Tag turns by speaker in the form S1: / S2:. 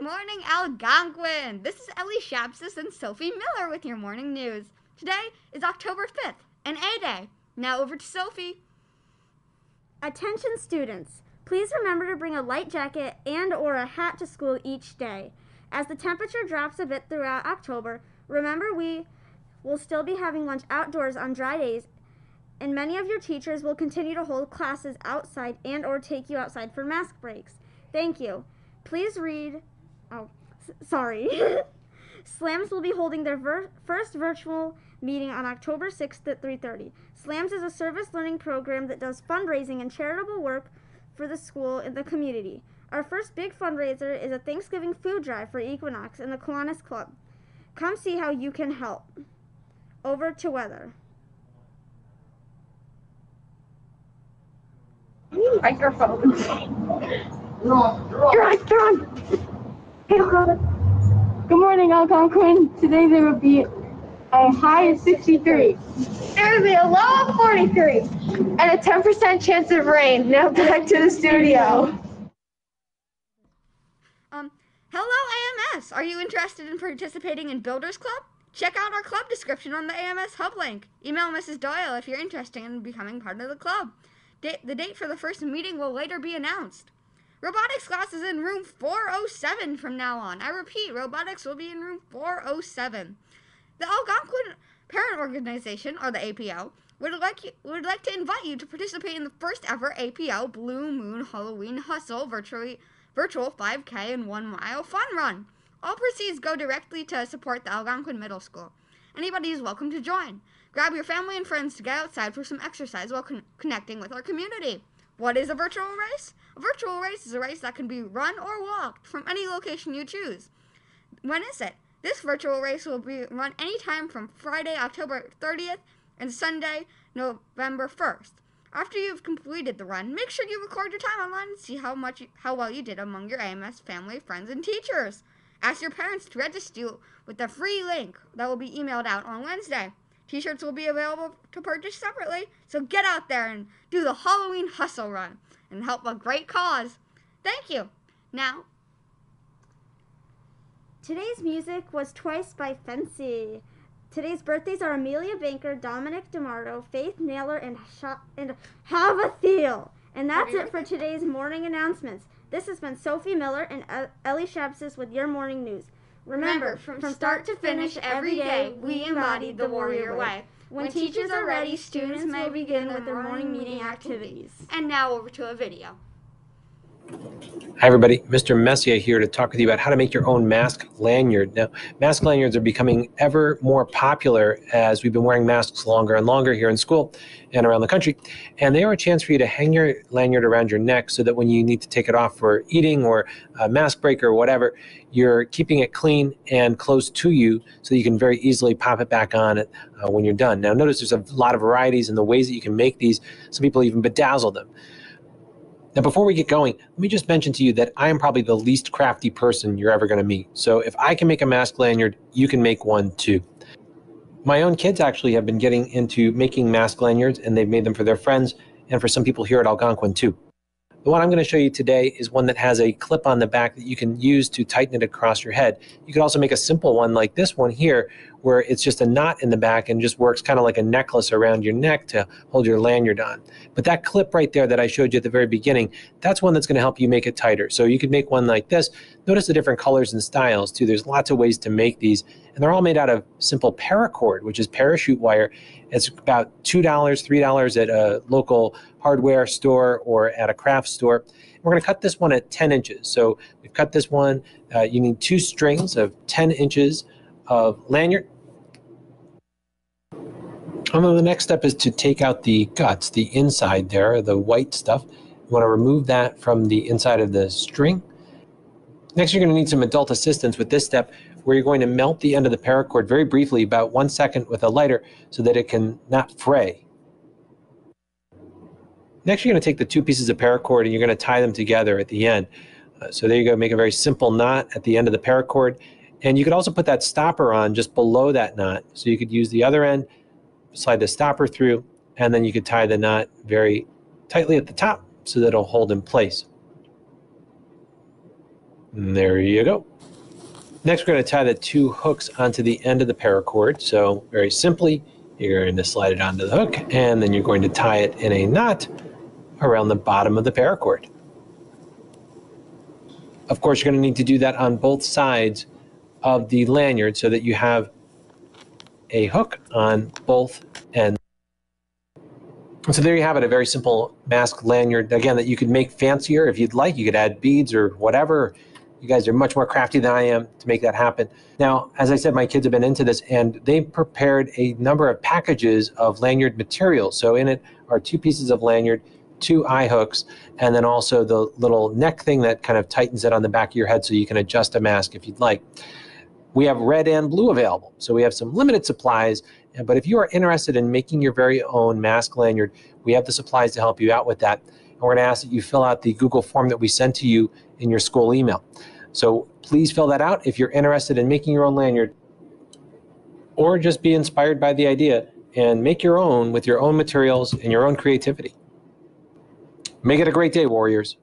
S1: Good morning, Algonquin. This is Ellie Shapsis and Sophie Miller with your morning news. Today is October 5th, an A Day. Now over to Sophie.
S2: Attention students, please remember to bring a light jacket and or a hat to school each day. As the temperature drops a bit throughout October, remember we will still be having lunch outdoors on dry days, and many of your teachers will continue to hold classes outside and or take you outside for mask breaks. Thank you. Please read, SLAMS will be holding their first virtual meeting on October 6th at 3:30. SLAMS is a service learning program that does fundraising and charitable work for the school and the community. Our first big fundraiser is a Thanksgiving food drive for Equinox and the Kiwanis Club. Come see how you can help. Over to weather.
S3: Microphone. You're on. Good morning, Algonquin. Today there will be a high of 63. There will be a low of 43. And a 10% chance of rain. Now back to the studio.
S1: Hello AMS. Are you interested in participating in Builders Club? Check out our club description on the AMS Hub link. Email Mrs. Doyle if you're interested in becoming part of the club. The date for the first meeting will later be announced. Robotics class is in room 407 from now on. I repeat, robotics will be in room 407. The Algonquin Parent Organization, or the APO, would like to invite you to participate in the first ever APO Blue Moon Halloween Hustle virtual 5K and 1 mile fun run. All proceeds go directly to support the Algonquin Middle School. Anybody is welcome to join. Grab your family and friends to get outside for some exercise while connecting with our community. What is a virtual race? A virtual race is a race that can be run or walked from any location you choose. When is it? This virtual race will be run anytime from Friday, October 30th and Sunday, November 1st. After you've completed the run, make sure you record your time online and see how well you did among your AMS family, friends, and teachers. Ask your parents to register you with a free link that will be emailed out on Wednesday. T-shirts will be available to purchase separately, so get out there and do the Halloween hustle run and help a great cause. Thank you. Now,
S2: Today's music was Twice by Fancy. Today's birthdays are Amelia Banker, Dominic DeMardo, Faith Naylor, and Hava Thiel. And that's it for today's morning announcements. This has been Sophie Miller and Ellie Shapsis with your morning news. Remember, from start to finish every day, we embody the warrior way. When teachers are ready, students may begin with their morning meeting activities.
S1: And now over to a video.
S4: Hi everybody, Mr. Messier here to talk with you about how to make your own mask lanyard. Now, mask lanyards are becoming ever more popular as we've been wearing masks longer and longer here in school and around the country. And they are a chance for you to hang your lanyard around your neck so that when you need to take it off for eating or a mask break or whatever, you're keeping it clean and close to you so that you can very easily pop it back on when you're done. Now, notice there's a lot of varieties in the ways that you can make these. Some people even bedazzle them. Now, before we get going, let me just mention to you that I am probably the least crafty person you're ever going to meet. So if I can make a mask lanyard, you can make one too. My own kids actually have been getting into making mask lanyards, and they've made them for their friends and for some people here at Algonquin too. The one I'm going to show you today is one that has a clip on the back that you can use to tighten it across your head. You could also make a simple one like this one here, where it's just a knot in the back and just works kind of like a necklace around your neck to hold your lanyard on. But that clip right there that I showed you at the very beginning, that's one that's going to help you make it tighter. So you could make one like this. Notice the different colors and styles too. There's lots of ways to make these, and they're all made out of simple paracord, which is parachute wire. It's about $2, $3 at a local hardware store or at a craft store. We're going to cut this one at 10 inches. So we've cut this one. You need 2 strings of 10 inches of lanyard. And then the next step is to take out the guts, the inside there, the white stuff. You want to remove that from the inside of the string. Next, you're going to need some adult assistance with this step, where you're going to melt the end of the paracord very briefly, about 1 second with a lighter, so that it can not fray. Next, you're going to take the 2 pieces of paracord and you're going to tie them together at the end. So there you go, make a very simple knot at the end of the paracord. And you could also put that stopper on just below that knot. So you could use the other end, slide the stopper through, and then you could tie the knot very tightly at the top so that it'll hold in place. And there you go. Next, we're going to tie the 2 hooks onto the end of the paracord. So very simply, you're going to slide it onto the hook, and then you're going to tie it in a knot around the bottom of the paracord. Of course, you're going to need to do that on both sides of the lanyard so that you have a hook on both ends. And so there you have it, a very simple mask lanyard, again, that you could make fancier if you'd like. You could add beads or whatever. You guys are much more crafty than I am to make that happen. Now, as I said, my kids have been into this, and they've prepared a number of packages of lanyard materials. So in it are 2 pieces of lanyard, 2 eye hooks, and then also the little neck thing that kind of tightens it on the back of your head so you can adjust a mask if you'd like. We have red and blue available, so we have some limited supplies, but if you are interested in making your very own mask lanyard, we have the supplies to help you out with that. And we're going to ask that you fill out the Google form that we sent to you in your school email. So please fill that out if you're interested in making your own lanyard, or just be inspired by the idea and make your own with your own materials and your own creativity. Make it a great day, Warriors.